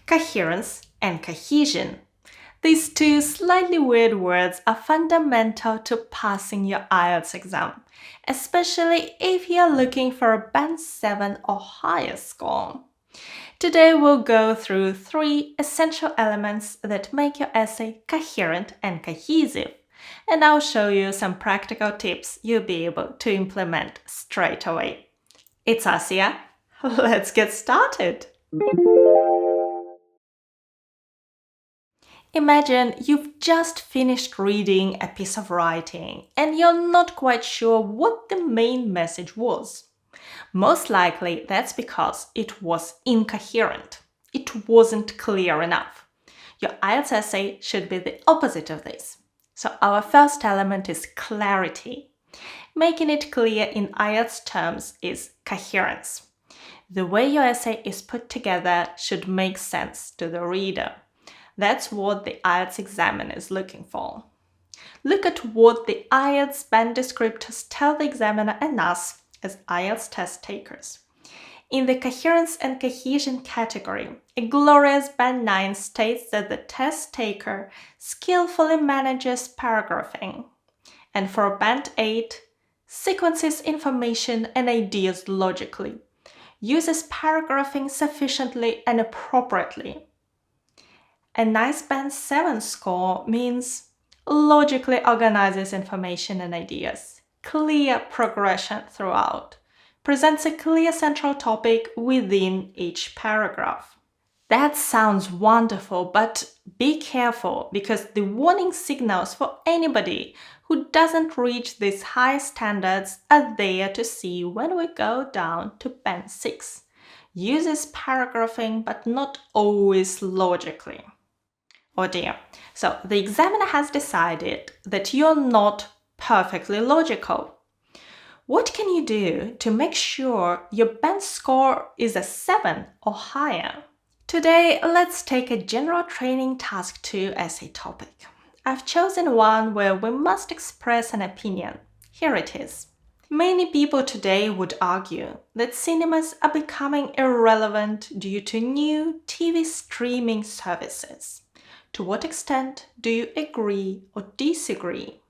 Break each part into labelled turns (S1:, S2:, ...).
S1: Coherence and cohesion. These two slightly weird words are fundamental to passing your IELTS exam, especially if you're looking for a Band 7 or higher score. Today we'll go through 3 essential elements that make your essay coherent and cohesive, and I'll show you some practical tips you'll be able to implement straight away. It's Asia. Let's get started. Imagine you've just finished reading a piece of writing and you're not quite sure what the main message was. Most likely that's because it was incoherent. It wasn't clear enough. Your IELTS essay should be the opposite of this. So our first element is clarity. Making it clear in IELTS terms is coherence. The way your essay is put together should make sense to the reader. That's what the IELTS examiner is looking for. Look at what the IELTS band descriptors tell the examiner and us as IELTS test takers. In the coherence and cohesion category, a glorious Band 9 states that the test taker skillfully manages paragraphing, and for Band 8, sequences information and ideas logically, uses paragraphing sufficiently and appropriately. A nice Band 7 score means logically organizes information and ideas, clear progression throughout, presents a clear central topic within each paragraph. That sounds wonderful, but be careful because the warning signals for anybody who doesn't reach these high standards are there to see when we go down to Band 6. Uses paragraphing but not always logically. Oh dear. So the examiner has decided that you're not perfectly logical. What can you do to make sure your band score is a 7 or higher? Today, let's take a general training task 2 essay topic. I've chosen one where we must express an opinion. Here it is. Many people today would argue that cinemas are becoming irrelevant due to new TV streaming services. To what extent do you agree or disagree?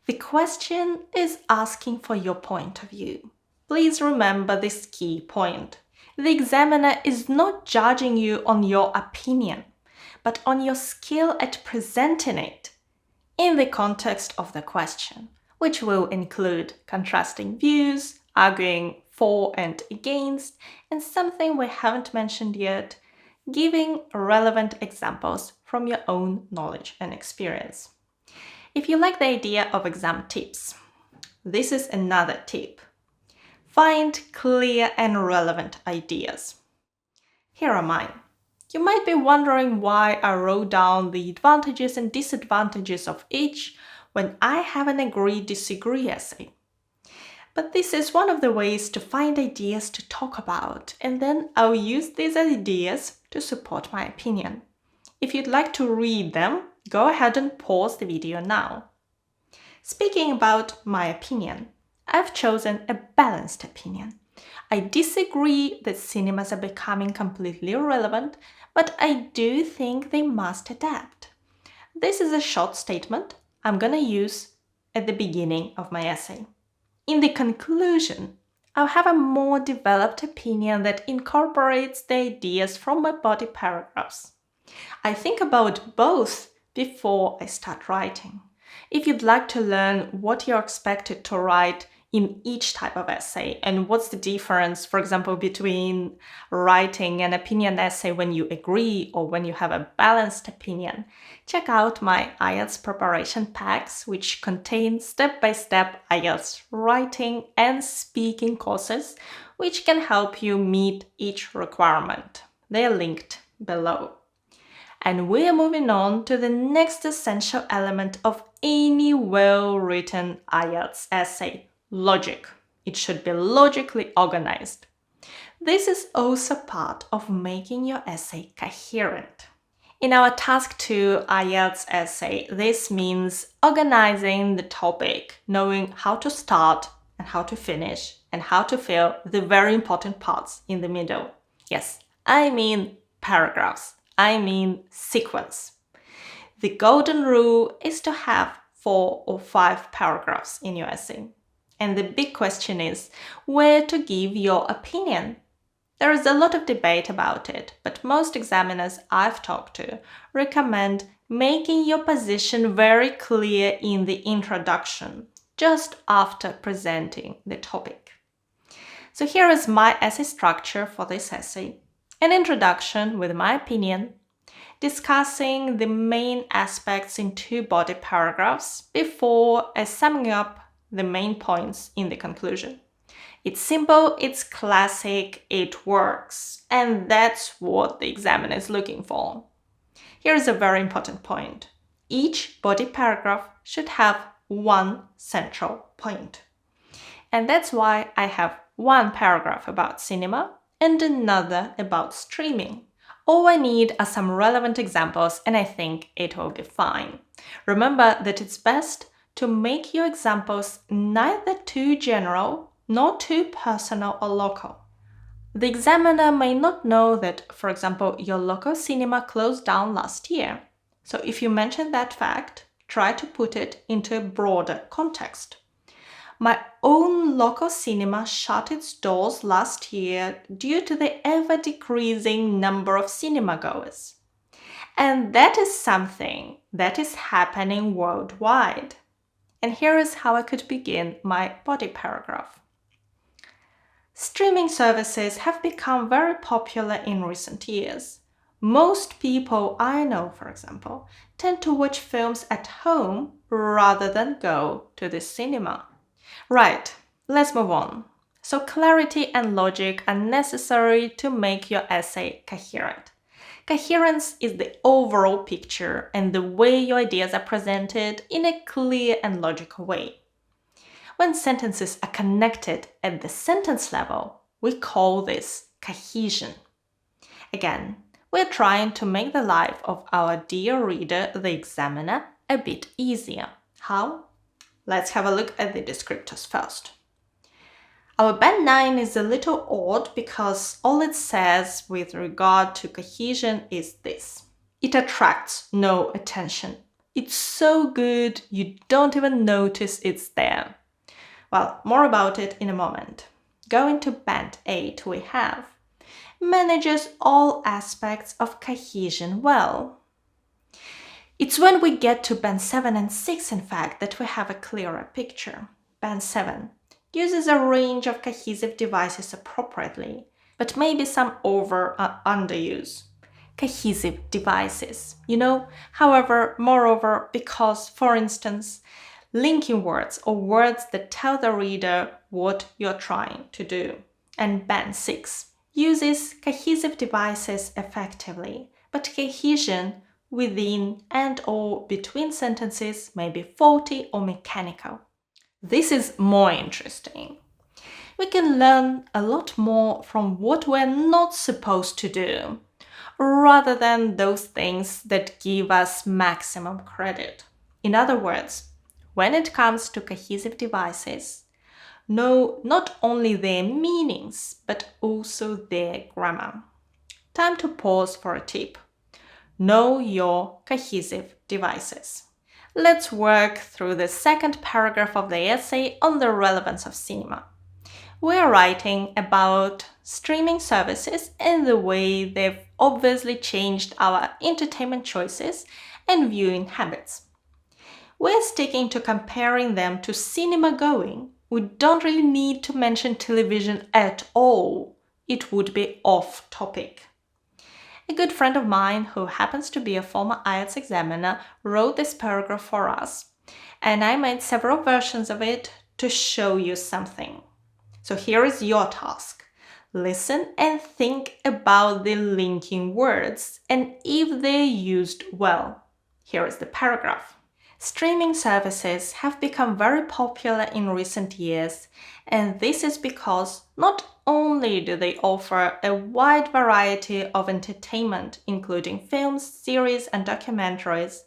S1: The question is asking for your point of view. Please remember this key point. The examiner is not judging you on your opinion, but on your skill at presenting it in the context of the question, which will include contrasting views, arguing for and against, and something we haven't mentioned yet, giving relevant examples from your own knowledge and experience. If you like the idea of exam tips, this is another tip. Find clear and relevant ideas. Here are mine. You might be wondering why I wrote down the advantages and disadvantages of each when I have an agree-disagree essay. But this is one of the ways to find ideas to talk about, and then I'll use these ideas to support my opinion. If you'd like to read them, go ahead and pause the video now. Speaking about my opinion, I've chosen a balanced opinion. I disagree that cinemas are becoming completely irrelevant, but I do think they must adapt. This is a short statement I'm going to use at the beginning of my essay. In the conclusion, I'll have a more developed opinion that incorporates the ideas from my body paragraphs. I think about both before I start writing. If you'd like to learn what you're expected to write in each type of essay and what's the difference, for example, between writing an opinion essay when you agree or when you have a balanced opinion, check out my IELTS preparation packs, which contain step-by-step IELTS writing and speaking courses, which can help you meet each requirement. They are linked below. And we are moving on to the next essential element of any well-written IELTS essay: logic. It should be logically organized. This is also part of making your essay coherent. In our Task 2 IELTS essay, this means organizing the topic, knowing how to start and how to finish, and how to fill the very important parts in the middle. Yes, I mean paragraphs. I mean sequence. The golden rule is to have 4 or 5 paragraphs in your essay. And the big question is where to give your opinion. There is a lot of debate about it, but most examiners I've talked to recommend making your position very clear in the introduction, just after presenting the topic. So here is my essay structure for this essay. An introduction with my opinion, discussing the main aspects in 2 body paragraphs before summing up the main points in the conclusion. It's simple, it's classic, it works, and that's what the examiner is looking for. Here is a very important point. Each body paragraph should have one central point. And that's why I have one paragraph about cinema and another about streaming. All I need are some relevant examples, and I think it will be fine. Remember that it's best to make your examples neither too general nor too personal or local. The examiner may not know that, for example, your local cinema closed down last year. So if you mention that fact, try to put it into a broader context. My own local cinema shut its doors last year due to the ever-decreasing number of cinema goers. And that is something that is happening worldwide. And here is how I could begin my body paragraph. Streaming services have become very popular in recent years. Most people I know, for example, tend to watch films at home rather than go to the cinema. Right, let's move on. So clarity and logic are necessary to make your essay coherent. Coherence is the overall picture and the way your ideas are presented in a clear and logical way. When sentences are connected at the sentence level, we call this cohesion. Again, we're trying to make the life of our dear reader, the examiner, a bit easier. How? Let's have a look at the descriptors first. Our band 9 is a little odd because all it says with regard to cohesion is this. It attracts no attention. It's so good you don't even notice it's there. Well, more about it in a moment. Going to band 8 we have manages all aspects of cohesion well. It's when we get to band 7 and 6, in fact, that we have a clearer picture. Band 7 uses a range of cohesive devices appropriately, but maybe some over- or underuse. Cohesive devices, however, moreover, because, for instance, linking words or words that tell the reader what you're trying to do. And band 6 uses cohesive devices effectively, but cohesion within and or between sentences may be faulty or mechanical. This is more interesting. We can learn a lot more from what we're not supposed to do, rather than those things that give us maximum credit. In other words, when it comes to cohesive devices, know not only their meanings, but also their grammar. Time to pause for a tip. Know your cohesive devices. Let's work through the second paragraph of the essay on the relevance of cinema. We're writing about streaming services and the way they've obviously changed our entertainment choices and viewing habits. We're sticking to comparing them to cinema going. We don't really need to mention television at all. It would be off topic. A good friend of mine, who happens to be a former IELTS examiner, wrote this paragraph for us, and I made several versions of it to show you something. So here is your task. Listen and think about the linking words and if they're used well. Here is the paragraph. Streaming services have become very popular in recent years, and this is because not only do they offer a wide variety of entertainment, including films, series, and documentaries,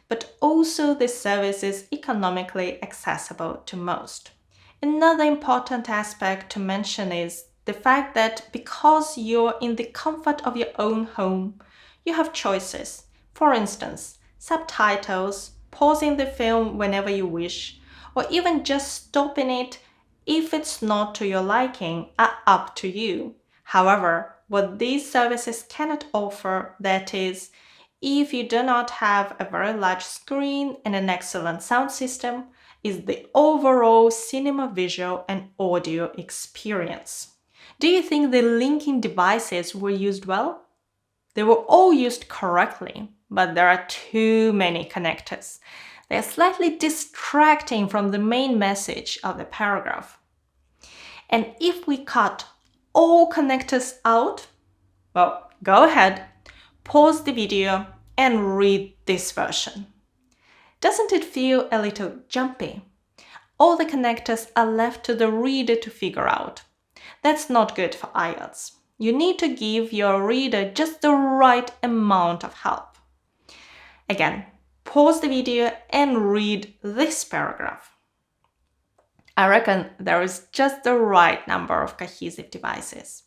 S1: but also the service is economically accessible to most. Another important aspect to mention is the fact that because you're in the comfort of your own home, you have choices. For instance, subtitles, pausing the film whenever you wish, or even just stopping it if it's not to your liking are up to you. However, what these services cannot offer, that is, if you do not have a very large screen and an excellent sound system, is the overall cinema visual and audio experience. Do you think the linking devices were used well? They were all used correctly, but there are too many connectors. They are slightly distracting from the main message of the paragraph. And if we cut all connectors out, well, go ahead, pause the video and read this version. Doesn't it feel a little jumpy? All the connectors are left to the reader to figure out. That's not good for IELTS. You need to give your reader just the right amount of help. Again, pause the video and read this paragraph. I reckon there is just the right number of cohesive devices.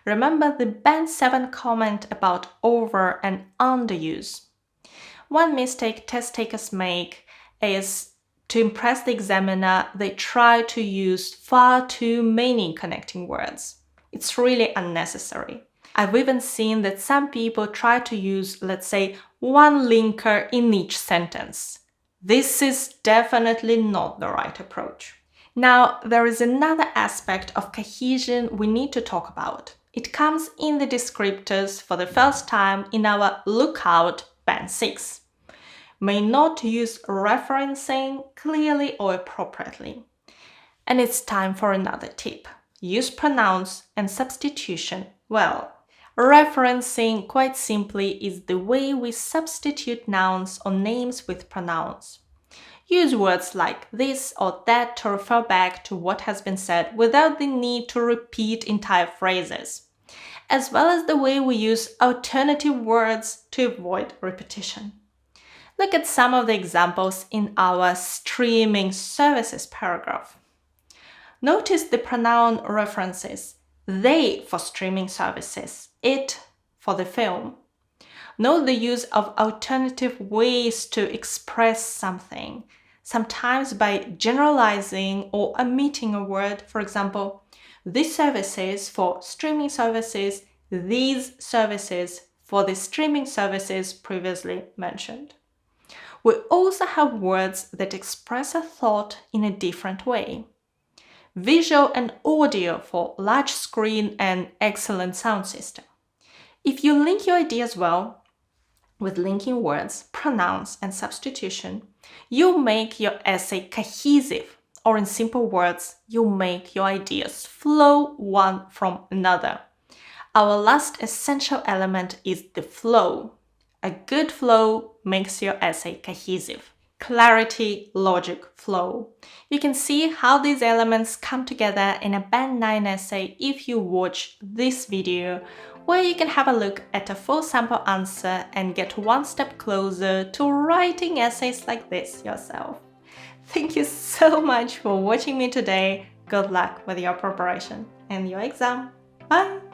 S1: Remember the Band 7 comment about over and underuse. One mistake test takers make is to impress the examiner, they try to use far too many connecting words. It's really unnecessary. I've even seen that some people try to use, let's say, one linker in each sentence. This is definitely not the right approach. Now, there is another aspect of cohesion we need to talk about. It comes in the descriptors for the first time in our Lookout Band 6. May not use referencing clearly or appropriately. And it's time for another tip. Use pronouns and substitution well. Referencing, quite simply, is the way we substitute nouns or names with pronouns. Use words like this or that to refer back to what has been said without the need to repeat entire phrases, as well as the way we use alternative words to avoid repetition. Look at some of the examples in our streaming services paragraph. Notice the pronoun references, they for streaming services, it for the film. Note the use of alternative ways to express something, sometimes by generalizing or omitting a word. For example, these services for streaming services, these services for the streaming services previously mentioned. We also have words that express a thought in a different way. Visual and audio for large screen and excellent sound system. If you link your ideas well with linking words, pronouns, and substitution, you make your essay cohesive, or in simple words, you make your ideas flow one from another. Our last essential element is the flow. A good flow makes your essay cohesive. Clarity, logic, flow. You can see how these elements come together in a Band 9 essay if you watch this video, where you can have a look at a full sample answer and get one step closer to writing essays like this yourself. Thank you so much for watching me today. Good luck with your preparation and your exam. Bye!